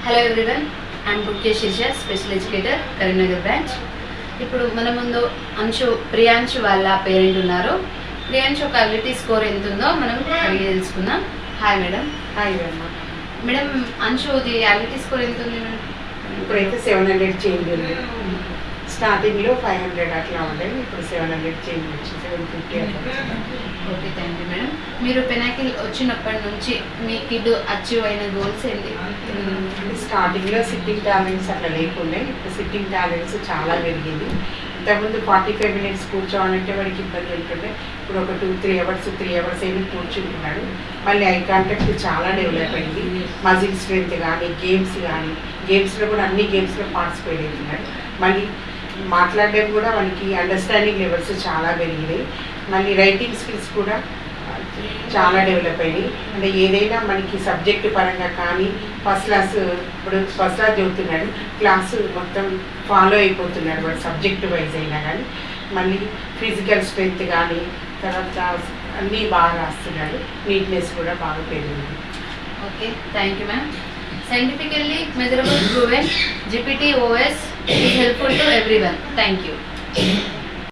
Hello everyone, I'm Bukke Shirsha, special educator, Karimnagar branch. ఇప్పుడు మన ముందు ప్రియాంశు వాళ్ళ పేరెంట్ ఉన్నారు. ప్రియాంశు ఒక అబిలిటీ స్కోర్ ఎంత ఉందో మనం అడిగి తెలుసుకుందాం. Hi madam. హాయ్ అమ్మ. మేడం, అంశుది అబిలిటీ స్కోర్ ఎంత ఉంది మేడం? ఇప్పుడైతే 700 చేంజ్ ఉంది. స్టార్టింగ్లో 500 అట్లా ఉండేది, ఇప్పుడు 700 చేంజ్ వచ్చి 750 అట్లా. Okay, thank you madam. మీరు పెనాకిల్ వచ్చినప్పటి నుంచి మీ కిడ్ అచీవ్ అయిన గోల్స్ ఏంటి? స్టార్టింగ్లో సిట్టింగ్ టాలెంట్స్ అట్లా లేకుండే, ఇప్పుడు సిట్టింగ్ టాలెంట్స్ చాలా పెరిగింది. ఇంతకుముందు 45 మినిట్స్ కూర్చోవాలంటే వాడికి ఇబ్బంది ఉంటుండే, ఇప్పుడు ఒక 3 అవర్స్ ఏమి కూర్చుంటున్నాడు. మళ్ళీ ఐ కాంటాక్ట్ చాలా డెవలప్ అయింది. మజిల్ స్ట్రెంత్ కానీ గేమ్స్లో కూడా అన్ని గేమ్స్లో పార్టిసిపేట్ అవుతున్నాడు. మళ్ళీ మాట్లాడడం కూడా మనకి అండర్స్టాండింగ్ లెవెల్స్ చాలా పెరిగినాయి. మళ్ళీ రైటింగ్ స్కిల్స్ కూడా చాలా డెవలప్ అయినాయి. అంటే ఏదైనా మనకి సబ్జెక్ట్ పరంగా కానీ ఫస్ట్ క్లాస్ చదువుతున్నాడు, క్లాసు మొత్తం ఫాలో అయిపోతున్నాడు వాడు సబ్జెక్ట్ వైజ్ అయినా కానీ. మళ్ళీ ఫిజికల్ స్ట్రెంత్ కానీ తర్వాత అన్నీ బాగా రాస్తున్నాడు. నీట్నెస్ కూడా బాగా పెరిగింది. Okay, thank you ma'am. Scientifically measurable proven GPT OS is helpful to everyone. Thank you.